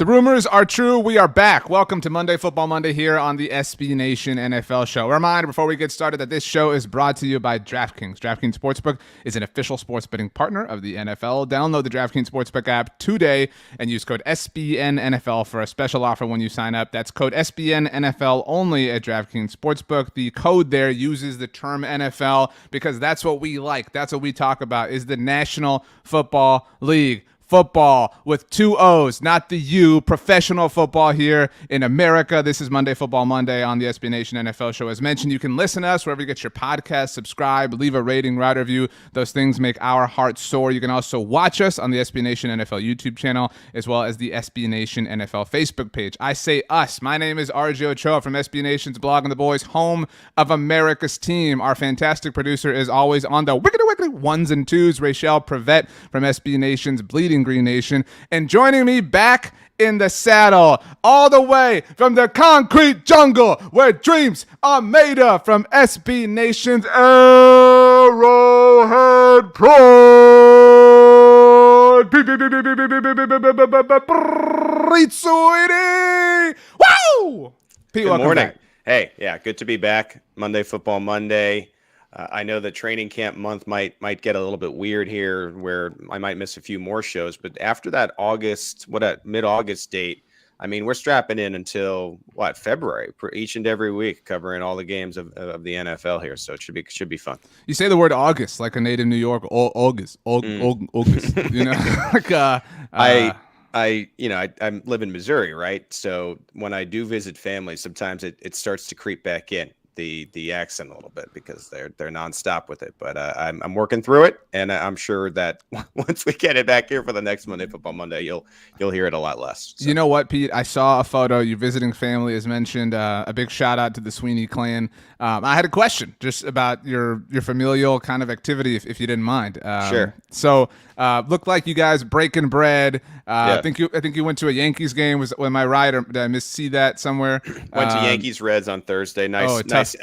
The rumors are true. We are back. Welcome to Monday Football Monday here on the SB Nation NFL show. A reminder before we get started that this show is brought to you by DraftKings. DraftKings Sportsbook is an official sports betting partner of the NFL. Download the DraftKings Sportsbook app today and use code SBNNFL for a special offer when you sign up. That's code SBNNFL only at DraftKings Sportsbook. The code there uses the term NFL because that's what we like. That's what we talk about is the National Football League. Football with two O's, not the U. Professional football here in America. This is Monday Football Monday on the SB Nation NFL show. As mentioned, you can listen to us wherever you get your podcast, subscribe, leave a rating, write a review. Those things make our hearts soar. You can also watch us on the SB Nation NFL YouTube channel as well as the SB Nation NFL Facebook page. I say us. My name is RJ Ochoa from SB Nation's Blog and the Boys, home of America's team. Our fantastic producer is always on the wickety ones and twos, Rachel Prevet from SB Nation's Bleeding Green Nation, and joining me back in the saddle all the way from the concrete jungle where dreams are made of, from SB Nation's Arrowhead Pride, Pete Sweeney. Woo! Pete, good morning. Back. Hey, yeah, good to be back. Monday Football Monday. I know that training camp month might get a little bit weird here, where I might miss a few more shows. But after that mid-August date, I mean, we're strapping in until February, each and every week, covering all the games of the NFL here. So it should be fun. You say the word August like a native New York. August. You know, like I live in Missouri, right? So when I do visit family, sometimes it starts to creep back in. The accent a little bit because they're nonstop with it, but I'm working through it, and I'm sure that once we get it back here for the next Monday Football Monday, you'll hear it a lot less. So. You know what, Pete? I saw a photo. You visiting family is mentioned. A big shout out to the Sweeney clan. I had a question just about your familial kind of activity, if you didn't mind. Sure. So looked like you guys breaking bread. Yeah. I think you went to a Yankees game. Am I right, or did I see that somewhere? Went to Yankees Reds on Thursday.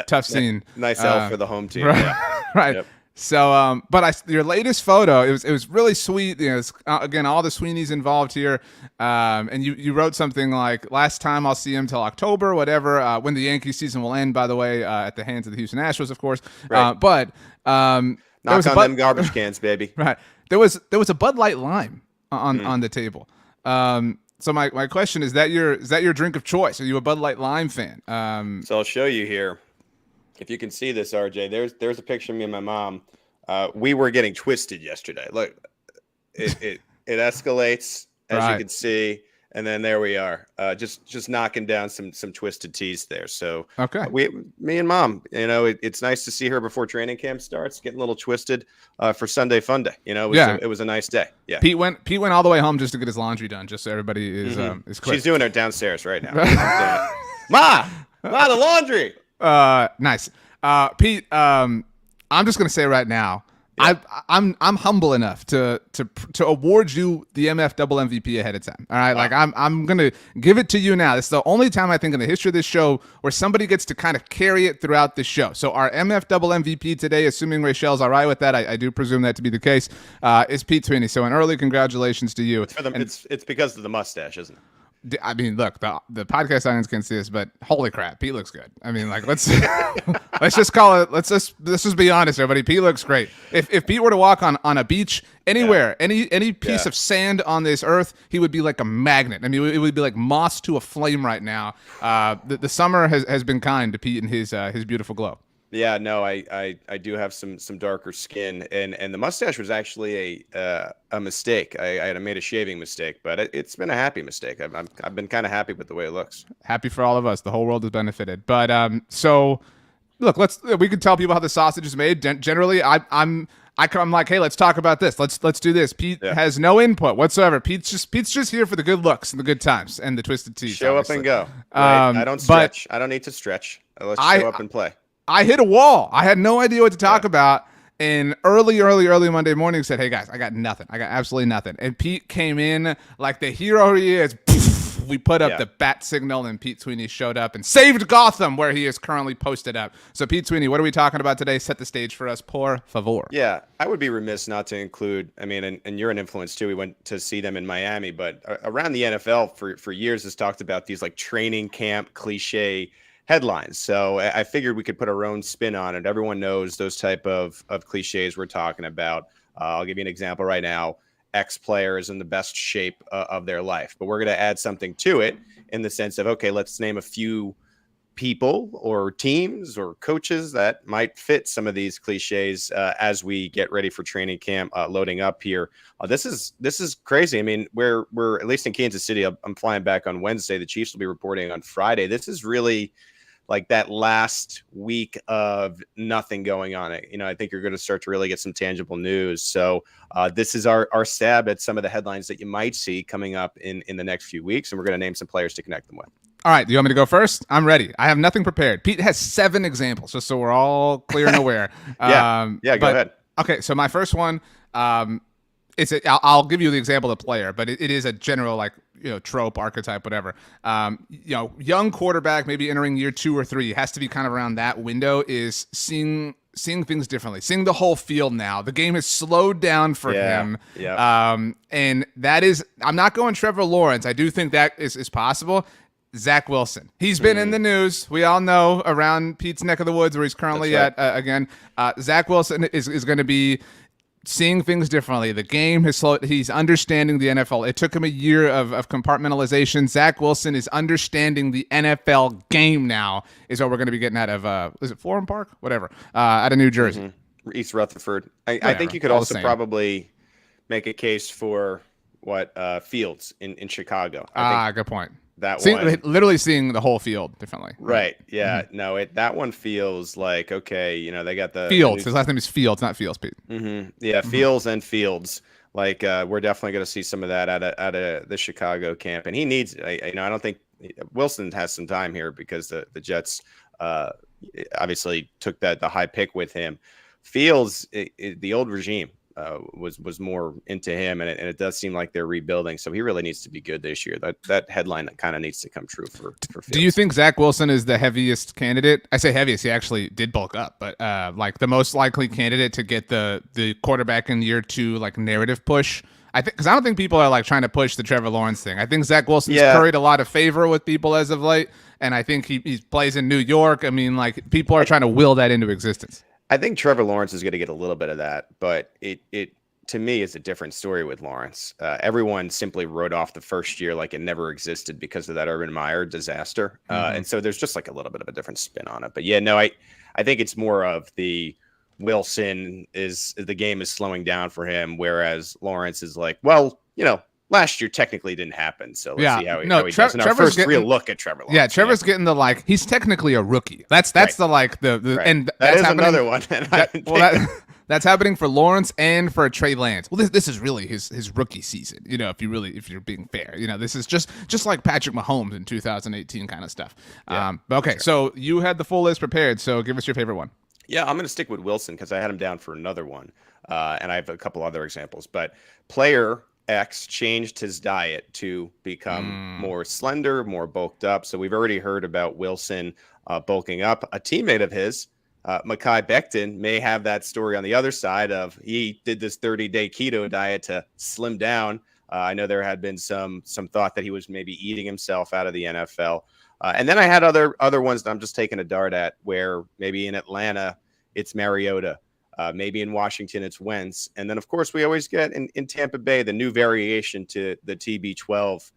Tough scene. Nice L for the home team. Right. Yeah. Right. Yep. So, your latest photo, it was really sweet. You know, again, all the Sweeneys involved here. And you wrote something like, last time I'll see him till October, whatever, when the Yankee season will end, by the way, at the hands of the Houston Astros, of course. Right. Knock on them garbage cans, baby. Right. There was a Bud Light Lime on the table. So my question is that your drink of choice? Are you a Bud Light Lime fan? So I'll show you here. If you can see this, RJ, there's a picture of me and my mom. We were getting twisted yesterday. Look, it escalates, as right. you can see, and then there we are, just knocking down some twisted teas there. So okay, me and Mom, it's nice to see her before training camp starts, getting a little twisted for Sunday Fun Day. It was a nice day. Yeah, Pete went all the way home just to get his laundry done, just so everybody is clear. She's doing it downstairs right now. Ma, the laundry. Nice. Pete, I'm just gonna say right now, yeah. I'm humble enough to award you the MF double MVP ahead of time. All right, wow. Like I'm gonna give it to you now. It's the only time I think in the history of this show where somebody gets to kind of carry it throughout the show. So our MF double MVP today, assuming Rachel's all right with that, I do presume that to be the case, is Pete Sweeney. So an early congratulations to you. It's because of the mustache, isn't it? I mean, look, the podcast audience can't see this, but holy crap, Pete looks good. I mean, like, let's just call it. Let's just be honest, everybody. Pete looks great. If Pete were to walk on a beach anywhere, any piece of sand on this earth, he would be like a magnet. I mean, it would be like moss to a flame right now. The summer has been kind to Pete and his beautiful glow. Yeah, no, I do have some darker skin, and the mustache was actually a mistake. I had made a shaving mistake, but it's been a happy mistake. I've been kind of happy with the way it looks. Happy for all of us. The whole world has benefited. But so look, we can tell people how the sausage is made. Generally, I'm like, hey, let's talk about this. Let's do this. Pete has no input whatsoever. Pete's just here for the good looks and the good times and the twisted teeth. Show obviously. Up and go. Right? I don't stretch. I don't need to stretch. Let's show up and play. I hit a wall. I had no idea what to talk about. And early Monday morning said, hey, guys, I got nothing. I got absolutely nothing. And Pete came in like the hero he is. we put up the bat signal, and Pete Sweeney showed up and saved Gotham, where he is currently posted up. So, Pete Sweeney, what are we talking about today? Set the stage for us, por favor. Yeah, I would be remiss not to include, I mean, and you're an influence too. We went to see them in Miami, but around the NFL for years has talked about these like training camp cliche headlines. So I figured we could put our own spin on it. Everyone knows those type of cliches we're talking about. I'll give you an example right now. X player is in the best shape of their life, but we're going to add something to it in the sense of, okay, let's name a few people or teams or coaches that might fit some of these cliches as we get ready for training camp loading up here. This is crazy. I mean, we're at least in Kansas City. I'm flying back on Wednesday. The Chiefs will be reporting on Friday. This is really like that last week of nothing going on. I think you're going to start to really get some tangible news. So this is our stab at some of the headlines that you might see coming up in the next few weeks. And we're going to name some players to connect them with. All right. Do you want me to go first? I'm ready. I have nothing prepared. Pete has 7 examples, just so we're all clear and aware. Go ahead. Okay. So my first one, I'll give you the example of the player, but it is a general trope, archetype, whatever. Young quarterback, maybe entering year 2 or 3, has to be kind of around that window, is seeing things differently, seeing the whole field now. The game has slowed down for him. Yeah. And that is, I'm not going Trevor Lawrence. I do think that is possible. Zach Wilson. He's been in the news. We all know, around Pete's neck of the woods where he's currently at again. Zach Wilson is going to be seeing things differently. The game has slowed. He's understanding the NFL. It took him a year of compartmentalization. Zach Wilson is understanding the NFL game now, is what we're going to be getting out of, is it Florham Park? Whatever. Out of New Jersey. Mm-hmm. East Rutherford. I think you could also probably make a case for Fields in Chicago. Good point. Literally seeing the whole field differently. Right. Yeah. Mm-hmm. No, that one feels like, okay, they got the Fields. His last name is Fields, not Fields, Pete. Mm-hmm. Yeah. Mm-hmm. Fields and Fields. Like, we're definitely going to see some of that out of the Chicago camp. And he needs, I don't think Wilson has some time here because the Jets obviously took the high pick with him. Fields, the old regime, was more into him, and it does seem like they're rebuilding. So he really needs to be good this year. That headline kind of needs to come true for Fields. Do you think Zach Wilson is the heaviest candidate? I say heaviest. He actually did bulk up, but like the most likely candidate to get the quarterback in year 2 narrative push. I think, because I don't think people are trying to push the Trevor Lawrence thing. I think Zach Wilson's curried a lot of favor with people as of late, and I think he plays in New York. I mean, people are trying to will that into existence. I think Trevor Lawrence is going to get a little bit of that, but it to me is a different story with Lawrence. Everyone simply wrote off the first year like it never existed because of that Urban Meyer disaster. And so there's just a little bit of a different spin on it. But yeah, no, I think it's more of the Wilson the game is slowing down for him, whereas Lawrence is last year technically didn't happen. So let's see how he does. And our first real look at Trevor Lawrence. Yeah, Trevor's getting he's technically a rookie. That's right. the and that is another one. That's happening for Lawrence and for Trey Lance. Well, this is really his rookie season. If you're being fair, this is just like Patrick Mahomes in 2018 kind of stuff. Yeah, okay, sure. So you had the full list prepared. So give us your favorite one. Yeah, I'm going to stick with Wilson because I had him down for another one, and I have a couple other examples. But player X changed his diet to become more slender, more bulked up. So we've already heard about Wilson bulking up. A teammate of his, Mekhi Becton, may have that story on the other side of he did this 30-day keto diet to slim down. I know there had been some thought that he was maybe eating himself out of the NFL. And then I had other ones that I'm just taking a dart at, where maybe in Atlanta it's Mariota. Maybe in Washington, it's Wentz. And then, of course, we always get in Tampa Bay the new variation to the TB12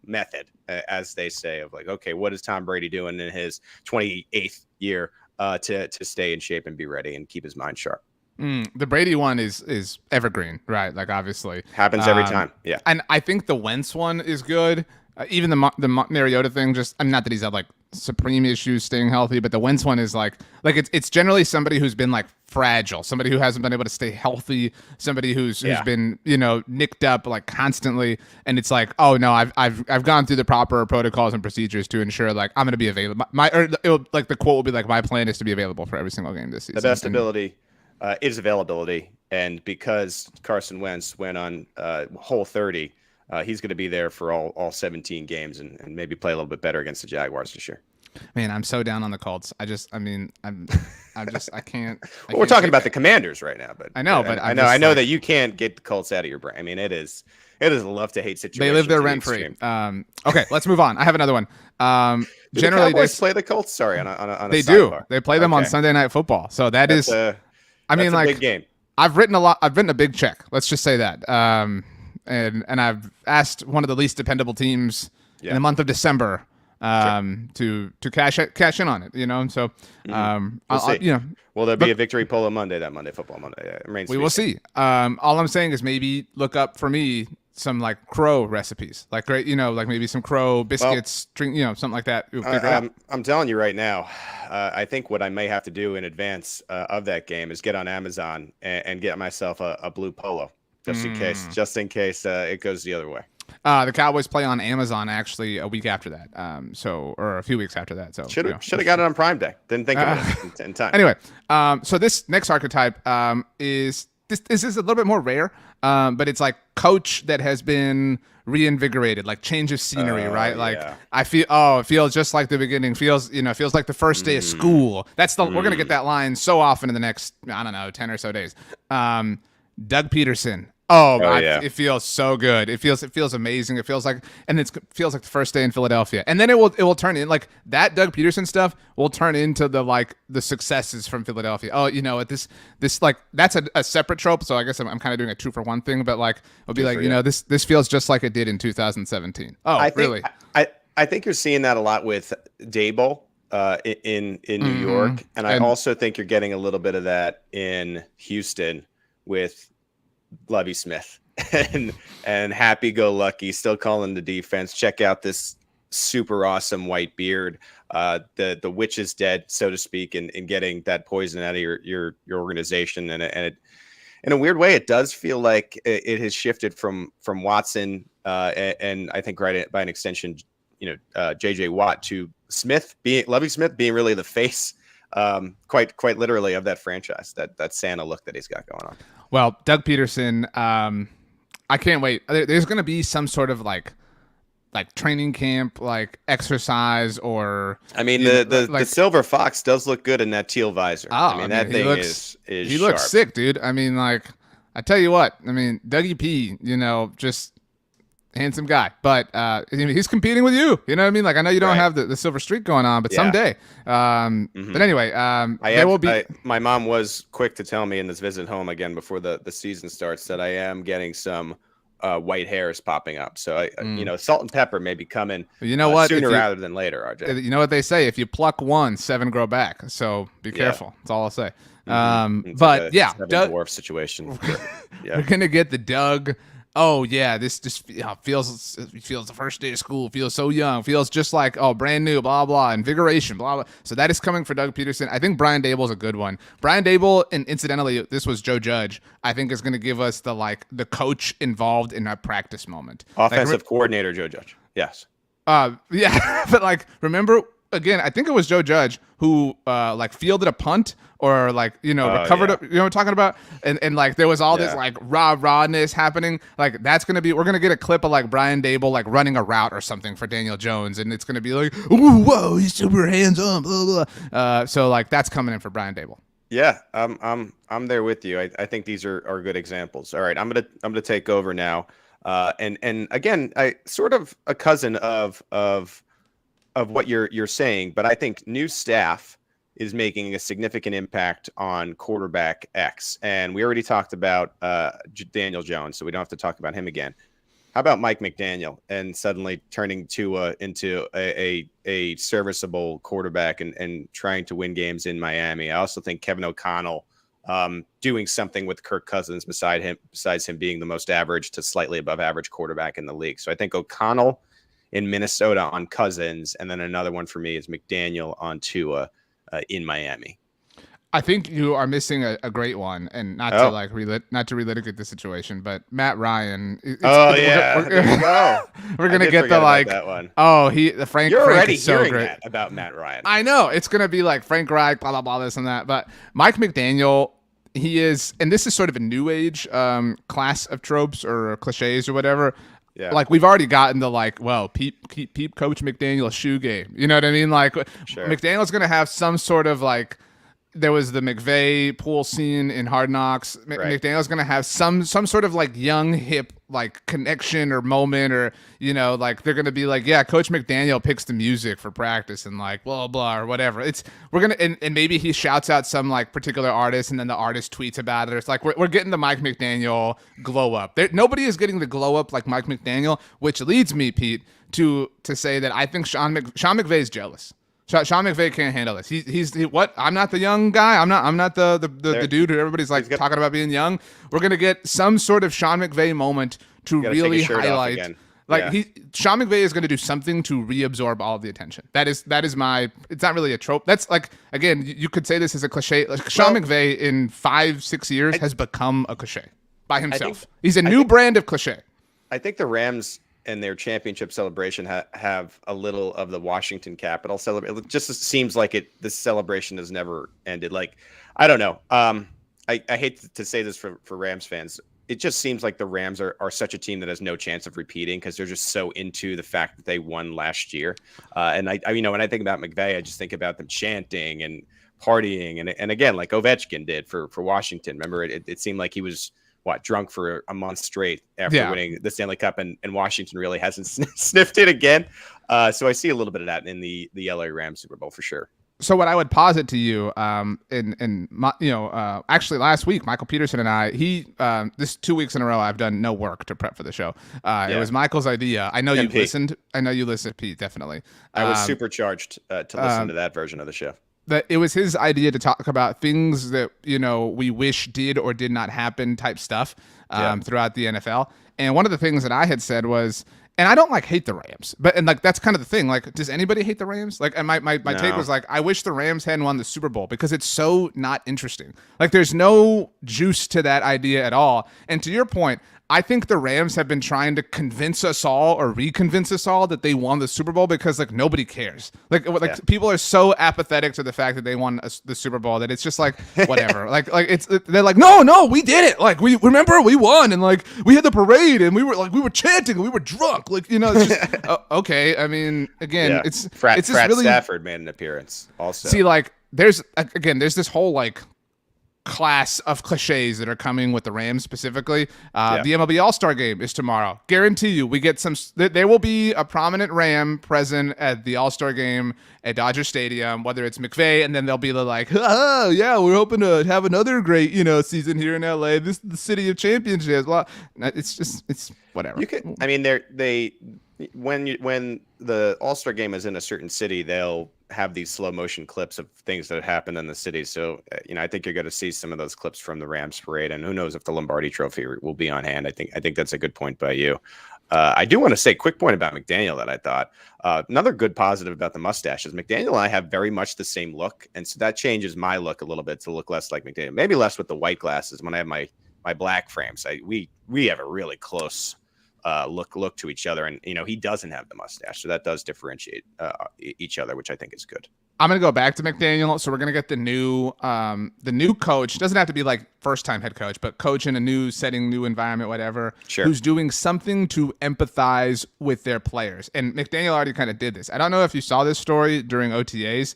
method, as they say, of okay, what is Tom Brady doing in his 28th year to stay in shape and be ready and keep his mind sharp? The Brady one is evergreen, right? Obviously. Happens every time, yeah. And I think the Wentz one is good. Even the Mariota thing, not that he's had supreme issues staying healthy, but the Wentz one is it's generally somebody who's been fragile, somebody who hasn't been able to stay healthy, somebody who's been nicked up constantly, and it's oh no, I've gone through the proper protocols and procedures to ensure I'm going to be available. The quote will be my plan is to be available for every single game this season. The best ability is availability, and because Carson Wentz went on Whole 30. he's going to be there for all 17 games and maybe play a little bit better against the Jaguars this year. Man, I'm so down on the Colts. I can't. We're talking about the Commanders right now, but I know, but I know that you can't get the Colts out of your brain. I mean, it is a love to hate situation. They live there rent free. Okay, let's move on. I have another one. Generally, they play the Colts. Sorry, on a they sidebar. do. They play them on Sunday Night Football. So that's a big game. I've written a big check. Let's just say that. And I've asked one of the least dependable teams in the month of December to cash in on it, So we'll see. Will there be a victory polo Monday, that Monday Football Monday? We will see. All I'm saying is maybe look up for me some like crow recipes, like maybe some crow biscuits, something like that. I'm telling you right now, I think what I may have to do in advance of that game is get on Amazon and get myself a blue polo just in case it goes the other way. The Cowboys play on Amazon actually a week after that, or a few weeks after that. So should have got it on Prime Day. Didn't think of it in time. Anyway, so this next archetype is a little bit more rare, but it's like coach that has been reinvigorated, like change of scenery, right? Like it feels just like the beginning. Feels like the first day of school. We're gonna get that line so often in the next 10 or so days. Doug Peterson. It feels so good. It feels amazing. It feels like the first day in Philadelphia. And then it will turn in like that Doug Peterson stuff will turn into the successes from Philadelphia. Oh, this like that's a separate trope. So I guess I'm kind of doing a 2-for-1 thing, but like it'll be this feels just like it did in 2017. Really? I think you're seeing that a lot with Daboll in New York, and I also think you're getting a little bit of that in Houston with Lovie Smith and happy-go-lucky, still calling the defense. Check out this super awesome white beard. The witch is dead, so to speak, in getting that poison out of your organization. And it, in a weird way, it does feel like it has shifted from Watson and I think right by an extension, JJ Watt to Lovie Smith being really the face, quite literally, of that franchise. That Santa look that he's got going on. Well, Doug Peterson, I can't wait. There's going to be some sort of like training camp, like exercise, or the silver fox does look good in that teal visor. That thing is he sharp. Looks sick, dude. I tell you what. Dougie P, just handsome guy, but he's competing with you. You know what I mean? Like I know you don't have the silver streak going on, but someday. But anyway, my mom was quick to tell me in this visit home again before the season starts that I am getting some white hairs popping up. So salt and pepper may be coming. Sooner rather than later. RJ, you know what they say: if you pluck one, 7 grow back. So be careful. That's all I'll say. But like Doug dwarf situation. We're gonna get the Doug. Oh yeah, this just feels the first day of school. Feels so young. Feels just like brand new. Blah blah. Invigoration. Blah blah. So that is coming for Doug Peterson. I think Brian Daboll is a good one. Brian Daboll, and incidentally, this was Joe Judge. I think is going to give us the coach involved in a practice moment. Offensive coordinator Joe Judge. Yes. Yeah, but remember again, I think it was Joe Judge who fielded a punt or recovered up, what I'm talking about? And there was all this rawness happening. That's going to be, we're going to get a clip of Brian Daboll running a route or something for Daniel Jones, and it's going to be ooh, whoa, he's super hands on, blah blah. So that's coming in for Brian Daboll. Yeah, I'm there with you. I think these are good examples. All right, I'm gonna take over now. And again, I sort of a cousin of what you're saying, but I think new staff is making a significant impact on quarterback X. And we already talked about Daniel Jones, so we don't have to talk about him again. How about Mike McDaniel and suddenly turning into a serviceable quarterback and trying to win games in Miami? I also think Kevin O'Connell doing something with Kirk Cousins besides him being the most average to slightly above average quarterback in the league. So I think O'Connell in Minnesota on Cousins, and then another one for me is McDaniel on Tua in Miami. I think you are missing a great one, and not to relitigate the situation, but Matt Ryan. We're gonna get that one. The Frank. You're Frank already is so hearing great. that about Matt Ryan. I know it's gonna be Frank Reich, blah blah blah, this and that. But Mike McDaniel, he is, and this is sort of a new age class of tropes or cliches or whatever. Yeah. Like we've already gotten the like, well, peep Coach McDaniel's shoe game. You know what I mean? Like Sure. McDaniel's going to have some sort of like. There was the McVay pool scene in Hard Knocks. Right. McDaniel's going to have some sort of like young hip like connection or moment, or like they're going to be like, yeah, Coach McDaniel picks the music for practice and like blah blah or whatever. We're gonna and maybe he shouts out some like particular artist and then the artist tweets about it. It's like we're getting the Mike McDaniel glow up. Nobody is getting the glow up like Mike McDaniel, which leads me, Pete, to say that I think Sean McVay is jealous. Sean McVay can't handle this. He's what? I'm not the young guy. I'm not the dude who everybody's like talking about being young. We're gonna get some sort of Sean McVay moment to really highlight. Sean McVay is gonna do something to reabsorb all of the attention. That is my. It's not really a trope. That's like, again, you could say this as a cliche. Like Sean McVay in 5-6 years has become a cliche by himself. He's a new brand of cliche. I think the Rams and their championship celebration have a little of the Washington Capitol celebration. It just seems like this celebration has never ended. Like, I don't know. I hate to say this for Rams fans. It just seems like the Rams are such a team that has no chance of repeating because they're just so into the fact that they won last year. And I when I think about McVay, I just think about them chanting and partying. And again, like Ovechkin did for Washington. Remember, it seemed like he was drunk for a month straight after winning the Stanley Cup, and Washington really hasn't sniffed it again. So I see a little bit of that in the LA Rams Super Bowl for sure. So what I would posit to you, actually last week, Michael Peterson and I, this 2 weeks in a row, I've done no work to prep for the show. It was Michael's idea. I know you listened. I know you listened, Pete, definitely. I was supercharged to listen to that version of the show. That it was his idea to talk about things that we wish did or did not happen type stuff throughout the NFL. And one of the things that I had said was, and I don't hate the Rams, but that's kind of the thing. Like, does anybody hate the Rams? Like, and my take was like, I wish the Rams hadn't won the Super Bowl because it's so not interesting. Like, there's no juice to that idea at all. And to your point, I think the Rams have been trying to convince us all or reconvince us all that they won the Super Bowl because nobody cares. People are so apathetic to the fact that they won the Super Bowl that it's just like whatever. They're like, no, we did it. Like, we remember we won and we had the parade and we were chanting and we were drunk. It's just okay. I mean, again, it's just really. Stafford made an appearance also. See, there's this whole class of cliches that are coming with the Rams specifically. The MLB All-Star Game is tomorrow. Guarantee you we get there will be a prominent Ram present at the All-Star Game at Dodger Stadium, whether it's McVay, and then they'll be oh yeah, we're hoping to have another great season here in LA. This is the city of championships. Well, it's whatever. When the All-Star Game is in a certain city, they'll have these slow motion clips of things that happen in the city. So, I think you're going to see some of those clips from the Rams parade, and who knows if the Lombardi Trophy will be on hand. I think that's a good point by you. I do want to say a quick point about McDaniel that I thought another good positive about the mustache is McDaniel and I have very much the same look. And so that changes my look a little bit to look less like McDaniel, maybe less with the white glasses. When I have my black frames, we have a really close look to each other, and he doesn't have the mustache, so that does differentiate each other, which I think is good. I'm gonna go back to McDaniel, so we're gonna get the new coach. Doesn't have to be first time head coach, but coach in a new setting, new environment, whatever. Sure. Who's doing something to empathize with their players, and McDaniel already kind of did this. I don't know if you saw this story during OTAs.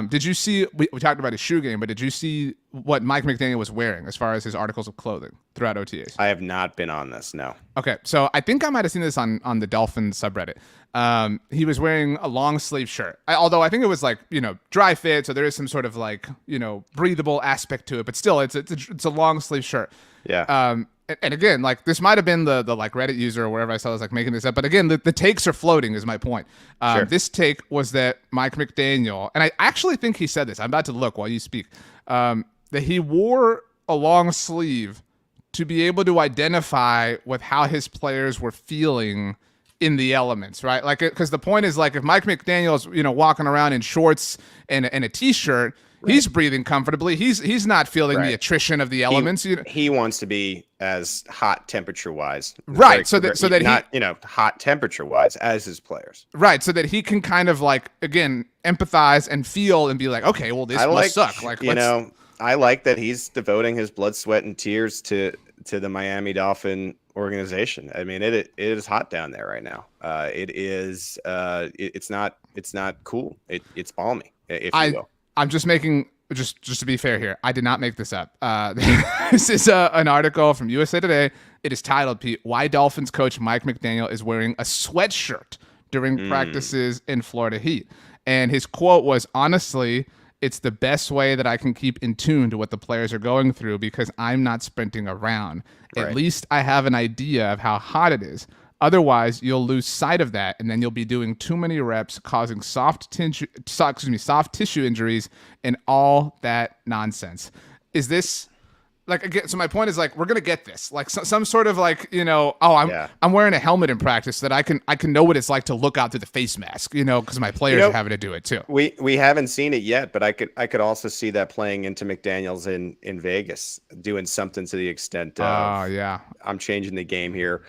Did you see, we talked about his shoe game, but did you see what Mike McDaniel was wearing as far as his articles of clothing throughout OTAs? I have not been on this, no. Okay, so I think I might have seen this on the Dolphins subreddit. He was wearing a long sleeve shirt, although I think it was dry fit, so there is some sort of breathable aspect to it, but still it's a long sleeve shirt. Yeah. And again, this might have been the Reddit user or wherever I saw this making this up, but again, the takes are floating is my point. Sure. This take was that Mike McDaniel, and I actually think he said this, I'm about to look while you speak, that he wore a long sleeve to be able to identify with how his players were feeling in the elements, right? Because the point is if Mike McDaniel's walking around in shorts and a t-shirt, right, he's breathing comfortably. He's not feeling the attrition of the elements. He wants to be as hot temperature wise, right? So that not hot temperature wise as his players, right? So that he can kind of again empathize and feel and be okay, well this must suck. I like that he's devoting his blood, sweat, and tears to to the Miami Dolphin organization. I mean, it is hot down there right now. It is. It's not cool. It's balmy, if you will. I'm just making just to be fair here. I did not make this up. This is an article from USA Today. It is titled, Pete, "Why Dolphins coach Mike McDaniel is wearing a sweatshirt during practices in Florida Heat." And his quote was, "Honestly, it's the best way that I can keep in tune to what the players are going through because I'm not sprinting around. Right. At least I have an idea of how hot it is. Otherwise, you'll lose sight of that, and then you'll be doing too many reps, causing soft tissue injuries, and all that nonsense." Is this like, again? So my point is, like, we're gonna get this, like, some sort of, like, I'm wearing a helmet in practice so that I can know what it's like to look out through the face mask, because my players are having to do it too. We haven't seen it yet, but I could also see that playing into McDaniels in Vegas, doing something to the extent of, I'm changing the game here.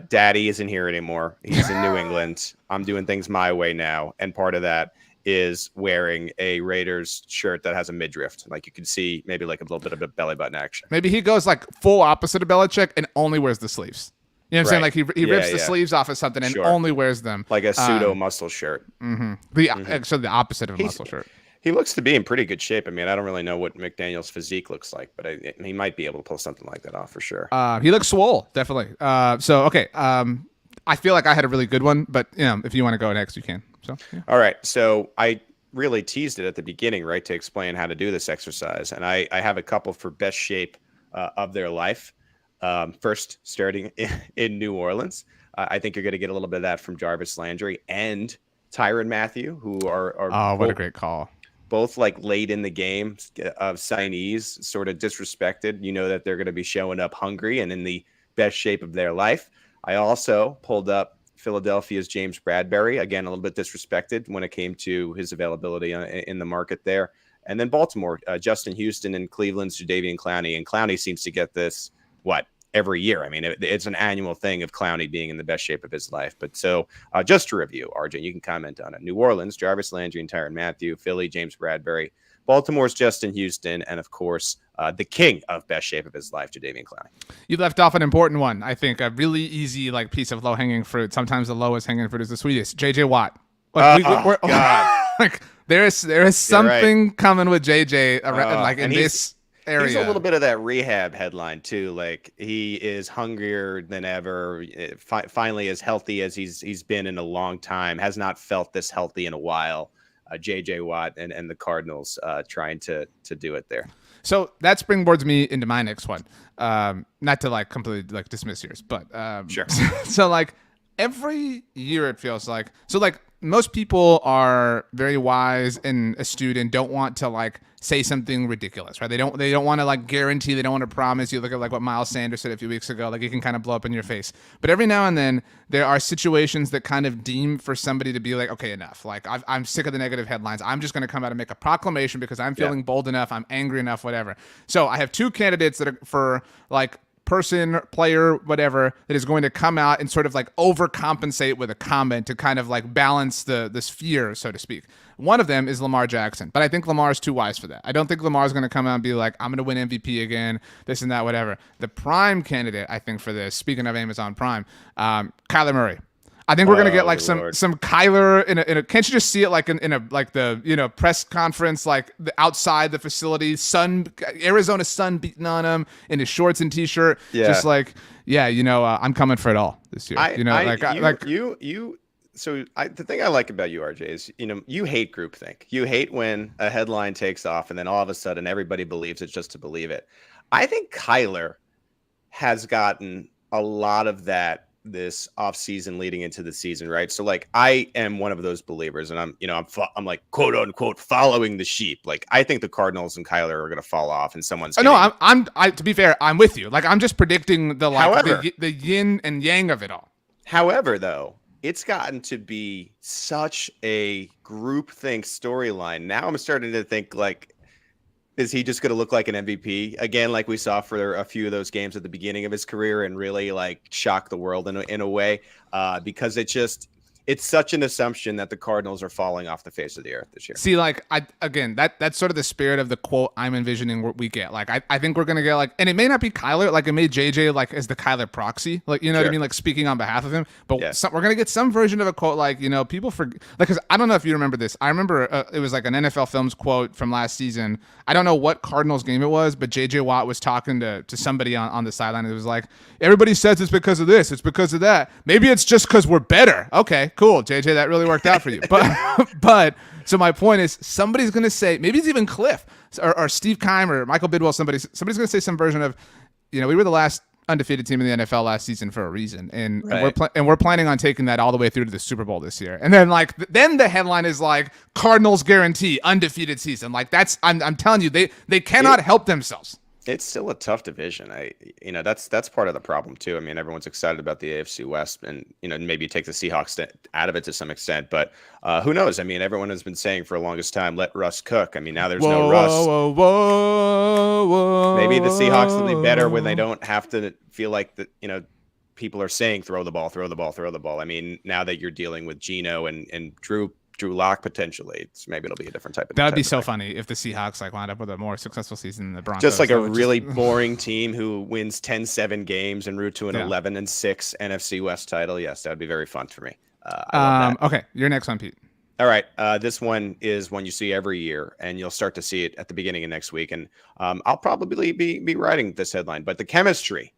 Daddy isn't here anymore. He's in New England. I'm doing things my way now. And part of that is wearing a Raiders shirt that has a midriff. Like, you can see maybe like a little bit of a belly button action. Maybe he goes like full opposite of Belichick and only wears the sleeves. You know what I'm saying? Like, he rips the sleeves off of something and only wears them. Like a pseudo muscle shirt. So the opposite of a muscle shirt. He looks to be in pretty good shape. I mean, I don't really know what McDaniel's physique looks like, but he might be able to pull something like that off for sure. He looks swole, definitely. Okay. I feel like I had a really good one, but if you want to go next, you can. So All right. So I really teased it at the beginning, right, to explain how to do this exercise. And I have a couple for best shape of their life. First, starting in New Orleans. I think you're going to get a little bit of that from Jarvis Landry and Tyrann Mathieu, who are what a great call. Both like late in the game of signees, sort of disrespected. You know that they're going to be showing up hungry and in the best shape of their life. I also pulled up Philadelphia's James Bradbury, again, a little bit disrespected when it came to his availability in the market there. And then Baltimore, Justin Houston, and Cleveland's Jadeveon Clowney. And Clowney seems to get this, every year. I mean, it's an annual thing of Clowney being in the best shape of his life. But so just to review, RJ, you can comment on it. New Orleans, Jarvis Landry and Tyrann Mathieu. Philly, James Bradbury. Baltimore's Justin Houston. And, of course, the king of best shape of his life, Jadeveon Clowney. You left off an important one. I think a really easy piece of low-hanging fruit. Sometimes the lowest hanging fruit is the sweetest. J.J. Watt. God. There is something coming with J.J. in this area. He's a little bit of that rehab headline too. Like, he is hungrier than ever. Finally, as healthy as he's been in a long time. Has not felt this healthy in a while. J.J. Watt and the Cardinals trying to do it there. So that springboards me into my next one. Not to completely dismiss yours, but sure. So every year it feels like most people are very wise and astute and don't want to say something ridiculous, right? They don't want to guarantee, they don't want to promise. You look at what Miles Sanders said a few weeks ago, you can kind of blow up in your face. But every now and then there are situations that kind of deem for somebody to be okay, enough. I'm sick of the negative headlines. I'm just going to come out and make a proclamation because I'm feeling bold enough. I'm angry enough, whatever. So I have two candidates that are for person, player, whatever, that is going to come out and sort of overcompensate with a comment to kind of balance this fear, so to speak. One of them is Lamar Jackson, but I think Lamar is too wise for that. I don't think Lamar's going to come out and be I'm going to win MVP again, this and that, whatever. The prime candidate, I think, for this, speaking of Amazon Prime, Kyler Murray. I think we're gonna get some Kyler in a. Can't you just see it in the press conference, outside the facility, Arizona sun beating on him in his shorts and t-shirt, just I'm coming for it all this year. So the thing I like about you, RJ, is you hate groupthink. You hate when a headline takes off and then all of a sudden everybody believes it just to believe it. I think Kyler has gotten a lot of that this offseason leading into the season, right? So I am one of those believers, and I'm quote unquote following the sheep. I think the Cardinals and Kyler are going to fall off, and someone's. I to be fair, I'm with you. I'm just predicting the yin and yang of it all. However, though, it's gotten to be such a groupthink storyline. Now I'm starting to think is he just going to look like an MVP again, like we saw for a few of those games at the beginning of his career, and really shock the world in a way? Because it's such an assumption that the Cardinals are falling off the face of the earth this year. See, like, that's sort of the spirit of the quote I'm envisioning what we get. Like, I think we're gonna get like, and it may not be Kyler, like it may JJ like as the Kyler proxy, like, you know what I mean, like speaking on behalf of him. But we're gonna get some version of a quote, like, you know, people forget, like, because I don't know if you remember this. I remember it was like an NFL Films quote from last season. I don't know what Cardinals game it was, but JJ Watt was talking to somebody on the sideline. It was like, everybody says it's because of this, it's because of that. Maybe it's just because we're better. Okay, cool, JJ, that really worked out for you. But so my point is, somebody's going to say, maybe it's even Cliff or Steve Keim or Michael Bidwell, somebody's going to say some version of, you know, we were the last undefeated team in the NFL last season for a reason, and we're planning on taking that all the way through to the Super Bowl this year. And then then the headline is like, Cardinals guarantee undefeated season. Like, that's I'm telling you, they cannot help themselves. It's still a tough division. That's part of the problem too. I mean, everyone's excited about the AFC West, and maybe take the Seahawks out of it to some extent. But who knows? I mean, everyone has been saying for the longest time, let Russ cook. I mean, now there's no Russ. Whoa. Maybe the Seahawks will be better when they don't have to feel like that. People are saying throw the ball. I mean, now that you're dealing with Geno and Drew Lock potentially, maybe it'll be a different type of. That would be so funny if the Seahawks like lined up with a more successful season than the Broncos. Just like a really boring team who wins 10-7 games en route to an 11-6 NFC West title. Yes, that would be very fun for me. I love that. Okay, you're next one, Pete. All right, this one is one you see every year, and you'll start to see it at the beginning of next week. And I'll probably be writing this headline, but the chemistry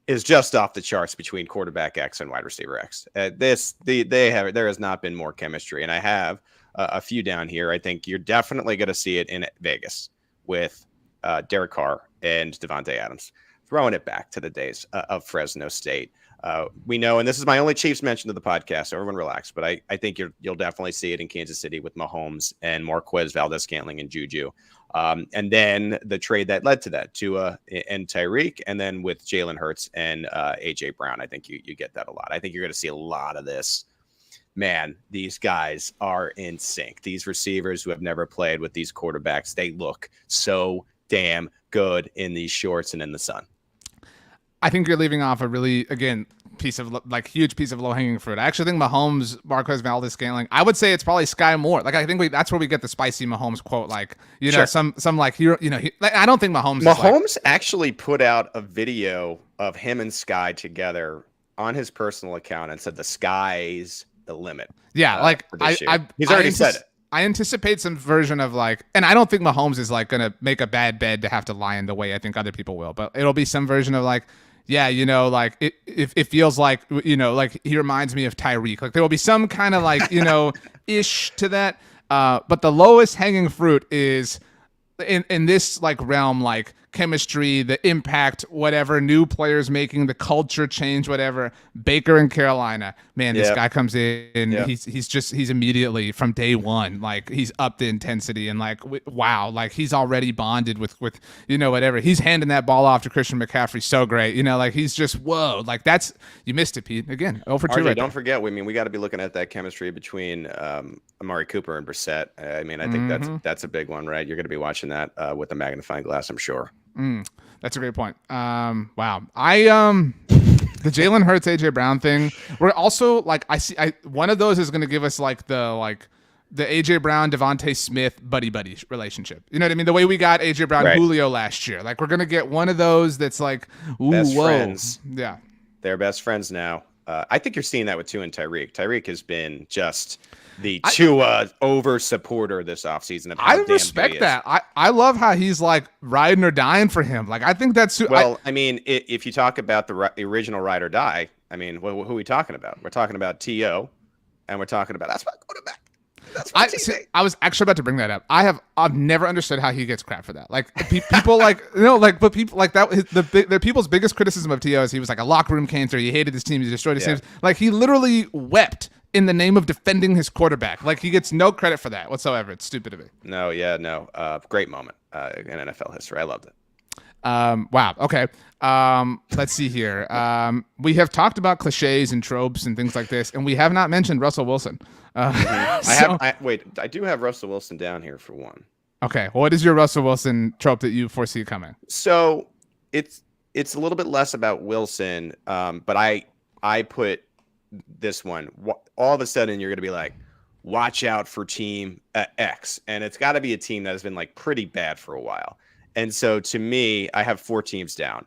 is just off the charts between quarterback X and wide receiver X. There has not been more chemistry, and I have a few down here. I think you're definitely going to see it in Vegas with Derek Carr and Devontae Adams, throwing it back to the days of Fresno State. We know, and this is my only Chiefs mention of the podcast, so everyone relax, but I think you'll definitely see it in Kansas City with Mahomes and Marquez Valdez-Scantling and Juju. And then the trade that led to that, Tua and Tyreek, and then with Jalen Hurts and A.J. Brown, I think you get that a lot. I think you're going to see a lot of this. Man, these guys are in sync. These receivers who have never played with these quarterbacks, they look so damn good in these shorts and in the sun. I think you're leaving off a really, again, huge piece of low-hanging fruit. I actually think Mahomes, Marquez Valdez-Scantling, I would say it's probably Sky Moore. Like, I think that's where we get the spicy Mahomes quote. Like, some like hero. I don't think Mahomes actually put out a video of him and Sky together on his personal account and said the sky's the limit. Yeah, he's already said it. I anticipate some version of and I don't think Mahomes is gonna make a bad bed to have to lie in the way I think other people will, but it'll be some version of it feels like he reminds me of Tyreek. Like, there will be some kind of ish to that. But the lowest hanging fruit is in this realm, chemistry, the impact, whatever, new players making the culture change, whatever. Baker in Carolina, man, this guy comes in, he's immediately from day one, he's upped the intensity and wow, he's already bonded with whatever. He's handing that ball off to Christian McCaffrey so great, he's just whoa, that's, you missed it, Pete. Again, 0 for 2. RJ, don't forget, we got to be looking at that chemistry between Amari Cooper and Brissett. I mean, I think that's a big one, right? You're going to be watching that with a magnifying glass, I'm sure. That's a great point. Wow. The Jalen Hurts, AJ Brown thing. We're also one of those is going to give us the AJ Brown, Devontae Smith buddy relationship. You know what I mean? The way we got AJ Brown, Julio last year. We're going to get one of those that's ooh, best whoa. Friends. Yeah. They're best friends now. I think you're seeing that with Tua and Tyreek. Tyreek has been just the Tua over supporter this offseason. I respect that. I love how he's riding or dying for him. I think that's I mean, if you talk about the original ride or die, I mean, who are we talking about? We're talking about T.O. and we're talking about that's my quarterback. I was actually about to bring that up. I've never understood how he gets crap for that. People but people that. The people's biggest criticism of T.O. is he was a locker room cancer. He hated his team. He destroyed his teams. He literally wept in the name of defending his quarterback. He gets no credit for that whatsoever. It's stupid of me. No. Great moment in NFL history. I loved it. Wow. Okay. Let's see here. We have talked about cliches and tropes and things like this, and we have not mentioned Russell Wilson. I do have Russell Wilson down here for one. Okay. Well, what is your Russell Wilson trope that you foresee coming? So it's a little bit less about Wilson, but I put this one, all of a sudden you're going to be like, watch out for team X. And it's got to be a team that has been like pretty bad for a while. And so to me, I have 4 teams down.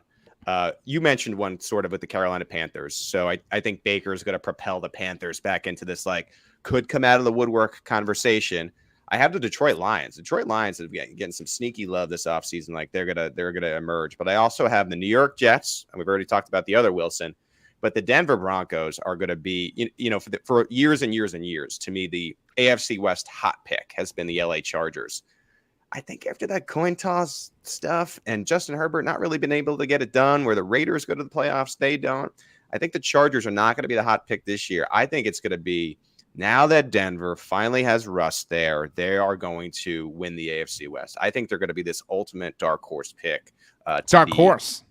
You mentioned one sort of with the Carolina Panthers. So I think Baker is going to propel the Panthers back into this, like, could come out of the woodwork conversation. I have the Detroit Lions. Detroit Lions have been getting some sneaky love this offseason. Like they're gonna emerge. But I also have the New York Jets, and we've already talked about the other Wilson. But the Denver Broncos are going to be, for years and years and years. To me, the AFC West hot pick has been the LA Chargers. I think after that coin toss stuff and Justin Herbert not really been able to get it done, where the Raiders go to the playoffs, they don't. I think the Chargers are not going to be the hot pick this year. I think it's going to be, now that Denver finally has Russ there, they are going to win the AFC West. I think they're going to be this ultimate dark horse pick. Dark horse.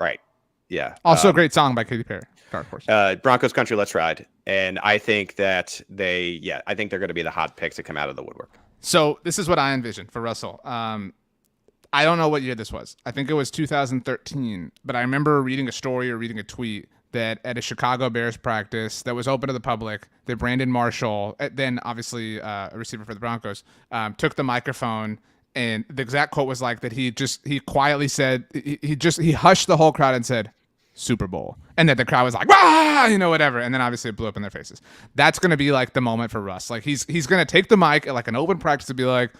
Right. Yeah. Also a great song by Katy Perry. Dark horse. Broncos country, let's ride. And I think that I think they're going to be the hot pick to come out of the woodwork. So this is what I envision for Russell. I don't know what year this was. I think it was 2013, but I remember reading a story or reading a tweet that at a Chicago Bears practice that was open to the public, that Brandon Marshall, then obviously a receiver for the Broncos, took the microphone, and the exact quote was like that he quietly said, he hushed the whole crowd and said, Super Bowl, and that the crowd was like, "Wah!" Whatever, and then obviously it blew up in their faces. That's gonna be like the moment for Russ. Like he's gonna take the mic at like an open practice to be like,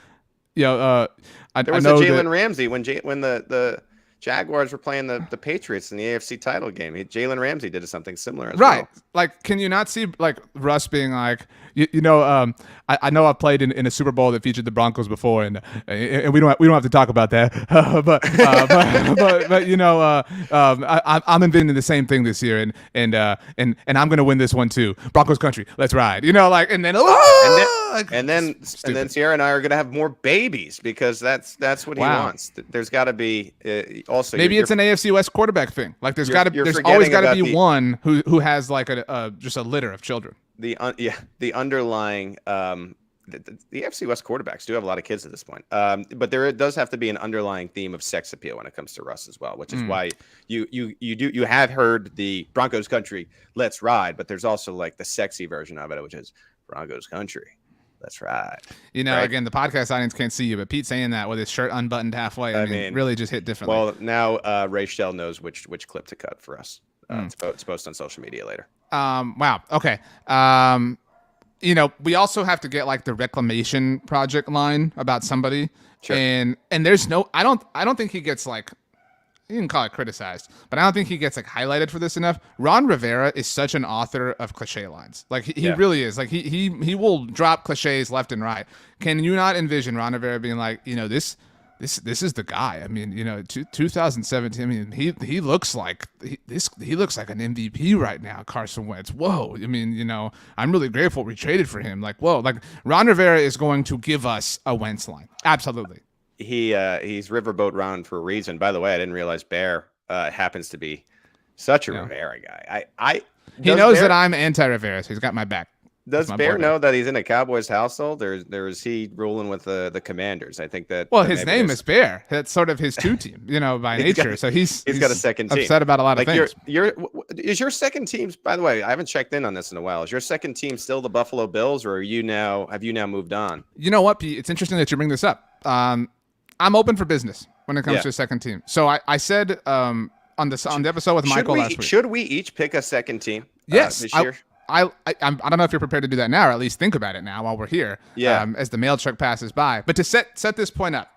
there was a Jalen Ramsey when the Jaguars were playing the Patriots in the AFC title game. Jalen Ramsey did something similar as well. Like, can you not see like Russ being like, I know I've played in a Super Bowl that featured the Broncos before, and we don't have to talk about that. I'm envisioning the same thing this year, and I'm gonna win this one too. Broncos country, let's ride. And then Sierra and I are gonna have more babies because that's what he wants. There's got to be also maybe it's an AFC West quarterback thing. Like there's always got to be one who has like just a litter of children. The underlying the AFC West quarterbacks do have a lot of kids at this point, but there does have to be an underlying theme of sex appeal when it comes to Russ as well, which is why you have heard the Broncos country, let's ride, but there's also like the sexy version of it, which is Broncos country, let's ride. Right? Again, the podcast audience can't see you, but Pete saying that with his shirt unbuttoned halfway, I mean, really just hit differently. Well, now Ray Shell knows which clip to cut for us. It's post on social media later. Wow. Okay. We also have to get like the reclamation project line about somebody. Sure. And there's I don't think he gets like, you can call it criticized, but I don't think he gets like highlighted for this enough. Ron Rivera is such an author of cliche lines. Like he really is. Like he will drop cliches left and right. Can you not envision Ron Rivera being like, this is the guy. I mean, 2017. I mean, he looks like he looks like an MVP right now, Carson Wentz. Whoa. I mean, I'm really grateful we traded for him. Like, whoa. Like Ron Rivera is going to give us a Wentz line. Absolutely. He's Riverboat Ron for a reason. By the way, I didn't realize Bear happens to be such a Rivera guy. He knows that I'm anti-Rivera, so he's got my back. Does Bear know that he's in a Cowboys household, or is he ruling with the Commanders? I think that. Well, his name is Bear. That's sort of his two team, by nature. So he's got a second team. Upset about a lot of things. Is your second team? By the way, I haven't checked in on this in a while. Is your second team still the Buffalo Bills, or have you now moved on? You know what, Pete? It's interesting that you bring this up. I'm open for business when it comes to a second team. So I said on the episode with Michael last week. Should we each pick a second team? Yes. This year? I don't know if you're prepared to do that now, or at least think about it now while we're here. Yeah. As the mail truck passes by. But to set this point up,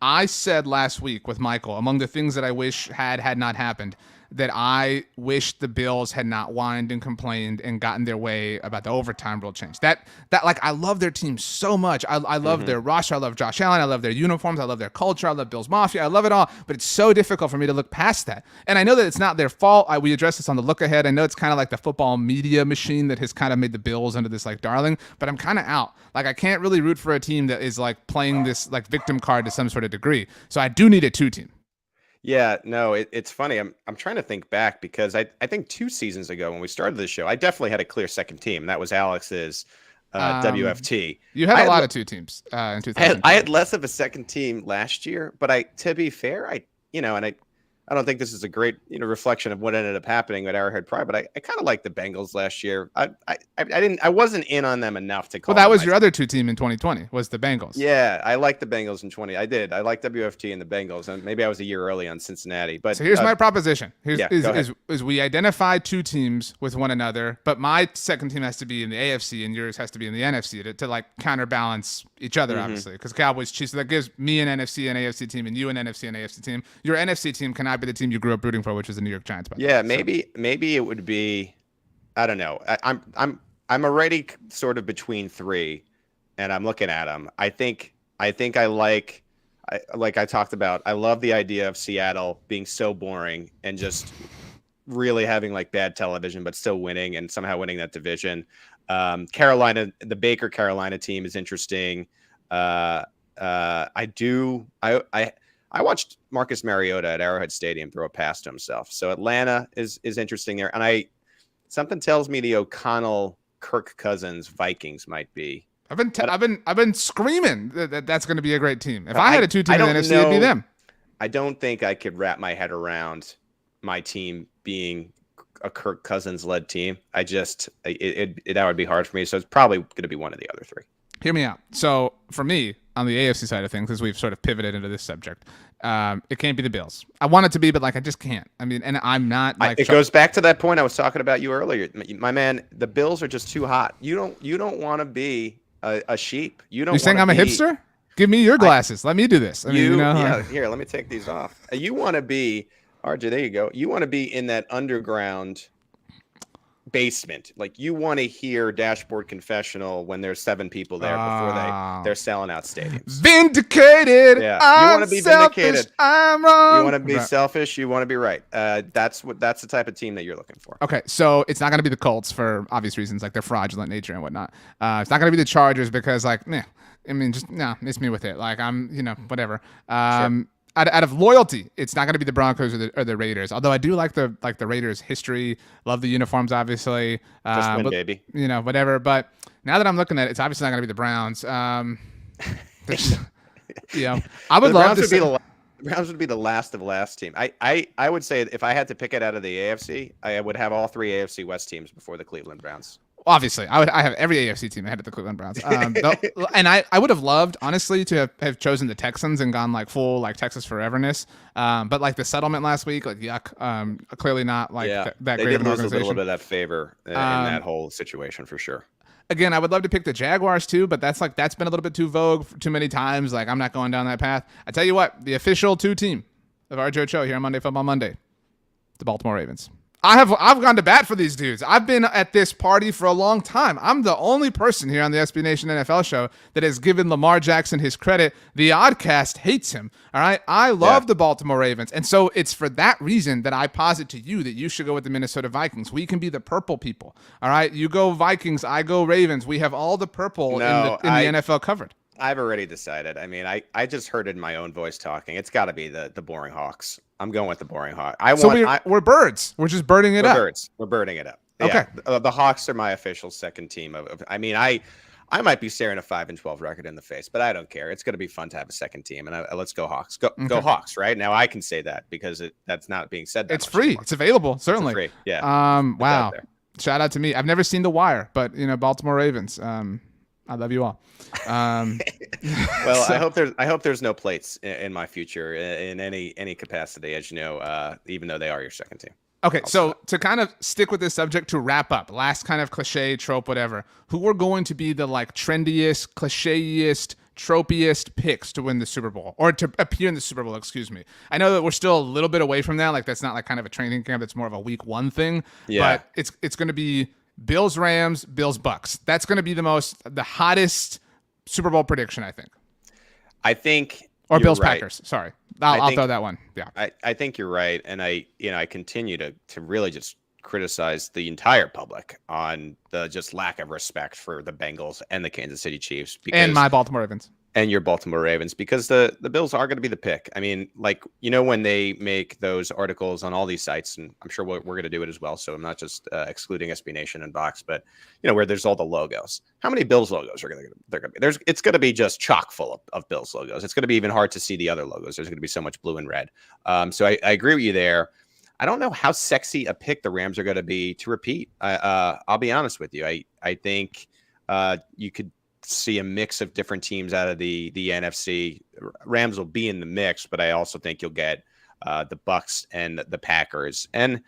I said last week with Michael, among the things that I wish had not happened, that I wish the Bills had not whined and complained and gotten their way about the overtime rule change. That like, I love their team so much. I love their roster. I love Josh Allen. I love their uniforms. I love their culture. I love Bills Mafia. I love it all. But it's so difficult for me to look past that. And I know that it's not their fault. We addressed this on the look ahead. I know it's kind of like the football media machine that has kind of made the Bills into this like darling, but I'm kind of out. Like I can't really root for a team that is like playing this like victim card to some sort of degree. So I do need a 2-team. Yeah, no, it's funny. I'm trying to think back because I think 2 seasons ago when we started this show, I definitely had a clear second team. That was Alex's WFT. You had a lot of 2 teams in 2000. I had less of a second team last year, but to be fair, I don't think this is a great reflection of what ended up happening at Arrowhead Pride, but I kind of liked the Bengals last year. I wasn't in on them enough to call. Well, that was your other two team in 2020 was the Bengals. Yeah, I liked the Bengals in 20. I did. I liked WFT and the Bengals, and maybe I was a year early on Cincinnati. But so here's my proposition. Is We identify two teams with one another, but my second team has to be in the AFC and yours has to be in the NFC to like counterbalance each other, obviously, because Cowboys Chiefs. So that gives me an NFC and AFC team, and you an NFC and AFC team. Your NFC team cannot be the team you grew up rooting for, which is the New York Giants. Yeah, maybe it would be. I don't know. I'm already sort of between three, and I'm looking at them. I think I like I talked about. I love the idea of Seattle being so boring and just really having like bad television, but still winning and somehow winning that division. Carolina, the Baker Carolina team is interesting. I watched Marcus Mariota at Arrowhead Stadium throw a pass to himself. So Atlanta is interesting there. And something tells me the O'Connell, Kirk Cousins Vikings might be. I've been screaming that's going to be a great team. If I had a two-team in the NFC, it'd be them. I don't think I could wrap my head around my team being a Kirk Cousins-led team. That would be hard for me. So it's probably going to be one of the other three. Hear me out. So for me, on the AFC side of things, as we've sort of pivoted into this subject, it can't be the Bills. I want it to be, but I just can't. I mean, and I'm not like. It goes back to that point I was talking about you earlier, my man. The Bills are just too hot. You don't want to be a sheep. You saying I'm a hipster? Give me your glasses. Let me do this. Yeah. Here, let me take these off. You want to be RJ. There you go. You want to be in that underground basement. Like you want to hear Dashboard Confessional when there's 7 people there before they're selling out stadiums. Vindicated. Yeah, you want to be selfish, vindicated. I'm wrong. You want to be selfish. You want to be right. That's the type of team that you're looking for. Okay, so it's not going to be the Colts for obvious reasons, like their fraudulent nature and whatnot. It's not going to be the Chargers because miss me with it. Like I'm, whatever. Sure. Out of loyalty, it's not going to be the Broncos or the Raiders. Although I do like the Raiders' history, love the uniforms, obviously. Just win, baby. Whatever. But now that I'm looking at it, it's obviously not going to be the Browns. I would love to. The Browns would be the last of last team. I would say if I had to pick it out of the AFC, I would have all 3 AFC West teams before the Cleveland Browns. Obviously, I have every AFC team ahead of the Cleveland Browns. And I would have loved, honestly, to have chosen the Texans and gone like full like Texas foreverness. But like the settlement last week, like yuck. Clearly not like that great of an organization. A little bit of that favor in that whole situation for sure. Again, I would love to pick the Jaguars too, but that's been a little bit too vogue too many times. Like I'm not going down that path. I tell you what, the official 2 team of our show here on Monday Football Monday, the Baltimore Ravens. I've gone to bat for these dudes. I've been at this party for a long time. I'm the only person here on the SB Nation NFL show that has given Lamar Jackson his credit. The Oddcast hates him. All right. I love the Baltimore Ravens. And so it's for that reason that I posit to you that you should go with the Minnesota Vikings. We can be the purple people. All right. You go Vikings. I go Ravens. We have all the purple in the NFL covered. I've already decided. I mean, I just heard it in my own voice talking. It's got to be the boring Hawks. I'm going with the boring Hawks. We're birds. We're just birding it up. We're birding it up. Okay. Yeah, the Hawks are my official second team. I might be staring a 5-12 record in the face, but I don't care. It's going to be fun to have a second team, and let's go Hawks. Go Hawks! Right now, I can say that because that's not being said. It's free. Anymore. It's available. Certainly. It's free. Yeah. Wow. Shout out to me. I've never seen The Wire, but Baltimore Ravens. I love you all. Well, I hope there's no plates in my future in any capacity, as you know, even though they are your second team. Okay, so to kind of stick with this subject to wrap up, last kind of cliche, trope, whatever, who are going to be the like trendiest, cliche-iest, tropiest picks to win the Super Bowl or to appear in the Super Bowl, excuse me. I know that we're still a little bit away from that. Like that's not like kind of a training camp. That's more of a week 1 thing. Yeah. But it's going to be Bills, Rams, Bills, Bucks. That's going to be the hottest Super Bowl prediction, I think. Or Bills, right. Packers. Sorry. I'll throw that one. Yeah. I think you're right. And I continue to really just criticize the entire public on the just lack of respect for the Bengals and the Kansas City Chiefs. And my Baltimore Ravens. and your Baltimore Ravens, because the Bills are going to be the pick. I mean, like, when they make those articles on all these sites, and I'm sure we're going to do it as well. So I'm not just excluding SB Nation and Box, but where there's all the logos. How many Bills logos are they're going to be? It's going to be just chock full of Bills logos. It's going to be even hard to see the other logos. There's going to be so much blue and red. So I agree with you there. I don't know how sexy a pick the Rams are going to be to repeat. I'll be honest with you. I think you could see a mix of different teams out of the NFC. Rams will be in the mix, but I also think you'll get the Bucks and the Packers. And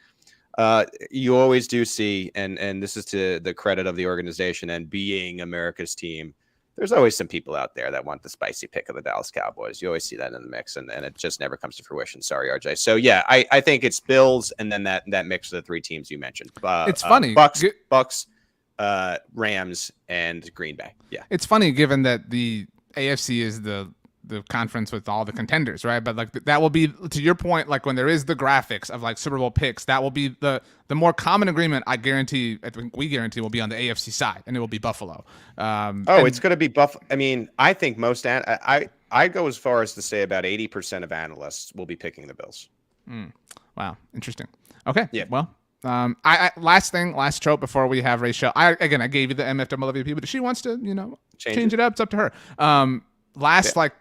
you always do see, and this is to the credit of the organization and being America's team, there's always some people out there that want the spicy pick of the Dallas Cowboys. You always see that in the mix, and it just never comes to fruition. Sorry, RJ. So yeah, I think it's Bills, and then that mix of the three teams you mentioned. It's funny. Bucks, Rams, and Green Bay. Yeah, it's funny given that the AFC is the conference with all the contenders, right? But like that will be, to your point, like when there is the graphics of like Super Bowl picks, that will be the more common agreement. I think we guarantee will be on the AFC side, and it will be Buffalo. It's going to be Buffalo. I mean, I think most I go as far as to say about 80% of analysts will be picking the Bills. Wow, interesting. Okay, yeah. Well, last trope before we have Rachel. I gave you the MFW MVP, but if she wants to, change it up, it's up to her. Like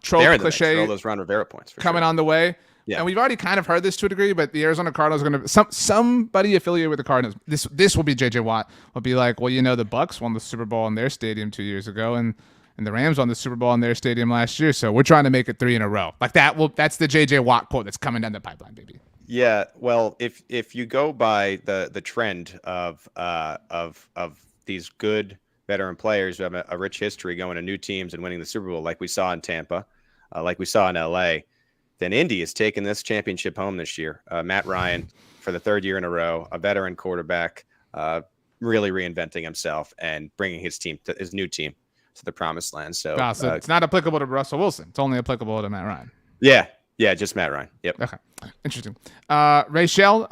trope cliche, all those Ron Rivera points coming on the way. Yeah. And we've already kind of heard this to a degree, but the Arizona Cardinals are going to somebody affiliated with the Cardinals. This will be JJ Watt will be like, well, the Bucks won the Super Bowl in their stadium 2 years ago, and the Rams won the Super Bowl in their stadium last year. So we're trying to make it 3 in a row. Like that. That's the JJ Watt quote that's coming down the pipeline, baby. Yeah. Well, if you go by the trend of these good veteran players who have a rich history going to new teams and winning the Super Bowl, like we saw in Tampa, like we saw in LA, then Indy is taking this championship home this year. Matt Ryan, for the 3rd year in a row, a veteran quarterback, really reinventing himself and bringing his new team to the promised land. So, it's not applicable to Russell Wilson. It's only applicable to Matt Ryan. Yeah, just Matt Ryan. Yep. Okay. Interesting. Rachel,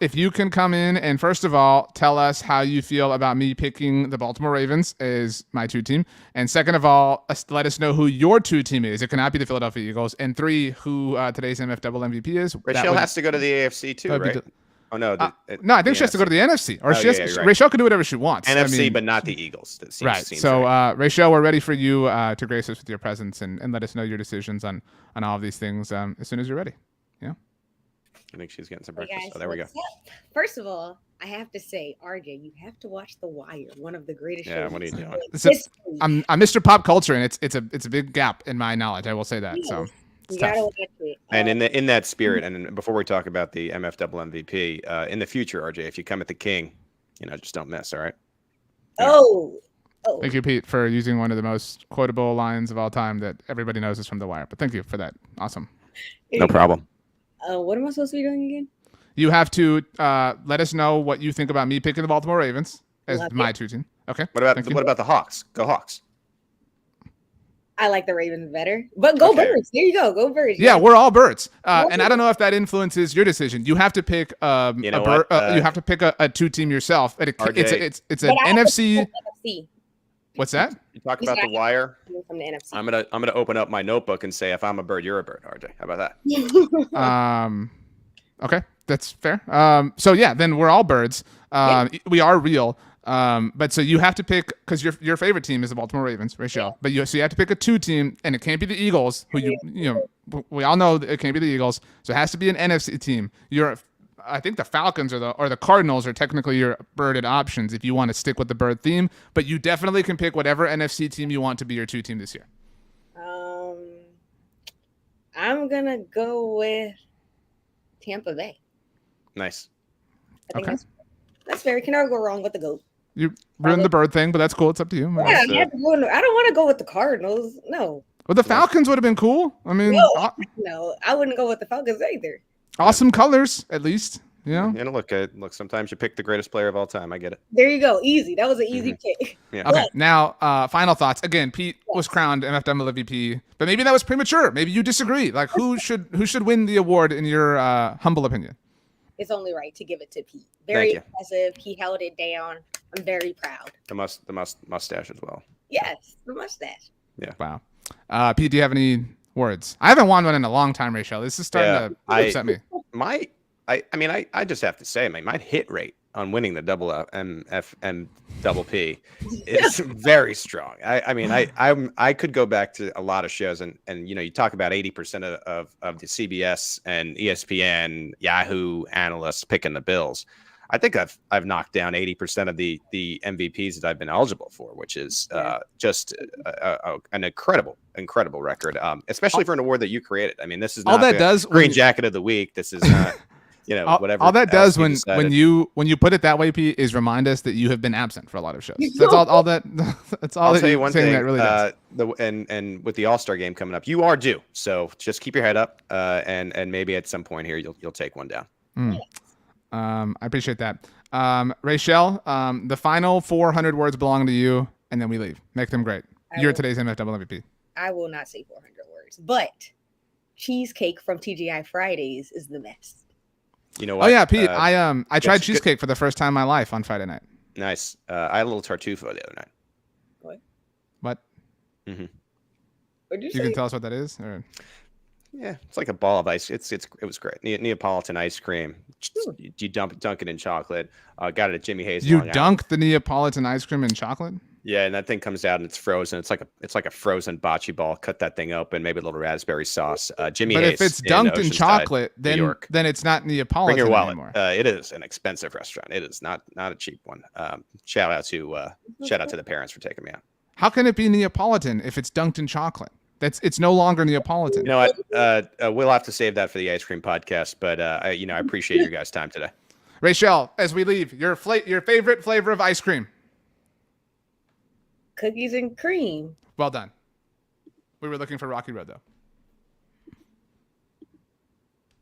if you can come in and first of all, tell us how you feel about me picking the Baltimore Ravens as my 2 team. And second of all, let us know who your 2 team is. It cannot be the Philadelphia Eagles. And 3, who today's MFW MVP is. Rachel has to go to the AFC too, right? Oh, no. No, I think she has to go to the NFC. Or right. Rachel can do whatever she wants. NFC, but not the Eagles. Right. So, right. Rachel, we're ready for you to grace us with your presence and let us know your decisions on all of these things as soon as you're ready. Yeah. I think she's getting some breakfast. Hey guys, there we go. First of all, I have to say, RJ, you have to watch The Wire, one of the greatest shows. Yeah, what are you doing? I'm Mr. Pop Culture, and it's a big gap in my knowledge. I will say that. So. You gotta watch it. And in that spirit, and before we talk about the MFW MVP, in the future, RJ, if you come at the King, just don't miss. All right. Oh. Thank you, Pete, for using one of the most quotable lines of all time that everybody knows is from The Wire. But thank you for that. Awesome. No problem. What am I supposed to be doing again? You have to let us know what you think about me picking the Baltimore Ravens as my 2 team. Okay. What about the Hawks? Go Hawks. I like the Ravens better, but go Birds. There you go. Go Birds. Yeah, we're all Birds. And I don't know if that influences your decision. You have to pick you have to pick a 2-team yourself. It's an NFC. What's that? You talk about The Wire. From the NFC. I'm gonna open up my notebook and say, if I'm a bird, you're a bird, RJ. How about that? Okay, that's fair. So yeah, then we're all Birds. We are real. But so you have to pick, because your favorite team is the Baltimore Ravens, Rachel. But you have to pick a 2-team, and it can't be the Eagles, who we all know that it can't be the Eagles. So it has to be an NFC team. I think the Falcons or the Cardinals are technically your birded options if you want to stick with the bird theme. But you definitely can pick whatever NFC team you want to be your 2-team this year. I'm gonna go with Tampa Bay. Nice. I think that's fair. Can never go wrong with the GOAT. You ruined the bird thing, but that's cool. It's up to you. Yeah, I don't want to go with the Cardinals. No. Well, the Falcons would have been cool. I mean, no, I wouldn't go with the Falcons either. Awesome colors, at least. Yeah. And look. Sometimes you pick the greatest player of all time. I get it. There you go. Easy. That was an easy pick. Yeah. Okay. Now, final thoughts. Again, Pete was crowned MFW MVP, but maybe that was premature. Maybe you disagree. Like, who should win the award in your humble opinion? It's only right to give it to Pete. Very impressive. He held it down. I'm very proud. The mustache as well. Yes, the mustache. Yeah. Wow. Pete, do you have any words? I haven't won one in a long time, Rachel. This is starting to upset me. I just have to say, my hit rate on winning the double MFM double P is very strong. I could go back to a lot of shows and you talk about 80% of the CBS and ESPN, Yahoo analysts picking the Bills. I think I've knocked down 80% of the MVPs that I've been eligible for, which is just an incredible record, especially for an award that you created. I mean, this is not all that does Green Jacket of the Week. This is not. Whatever. All that does when you put it that way, Pete, is remind us that you have been absent for a lot of shows. So that's all that. That's all. I'll tell you one thing. That really does. And with the All-Star game coming up, you are due. So just keep your head up, and maybe at some point here you'll take one down. I appreciate that. Rachel, the final 400 words belong to you, and then we leave. Make them great. You're today's MFW MVP. I will not say 400 words, but cheesecake from TGI Fridays is the best. You know what? Oh yeah, Pete. I tried cheesecake for the first time in my life on Friday night. Nice. I had a little tartufo the other night. What? Mm-hmm. What'd you say? say? Can tell us what that is? Or? Yeah, it's like a ball of ice. It was great. Neapolitan ice cream. You dunk it in chocolate. Got it at Jimmy Hayes. You dunk the Neapolitan ice cream in chocolate? Yeah, and that thing comes out and it's frozen. It's like a frozen bocce ball. Cut that thing open, maybe a little raspberry sauce. Jimmy Hayes. But if it's dunked in chocolate, then it's not Neapolitan Bring your wallet. anymore. It is an expensive restaurant. It is not a cheap one. Shout out to the parents for taking me out. How can it be Neapolitan if it's dunked in chocolate? It's no longer Neapolitan. You know what? We'll have to save that for the ice cream podcast. But I appreciate your guys' time today. Rachel, as we leave, your favorite flavor of ice cream. Cookies and cream. Well done. We were looking for Rocky Road, though.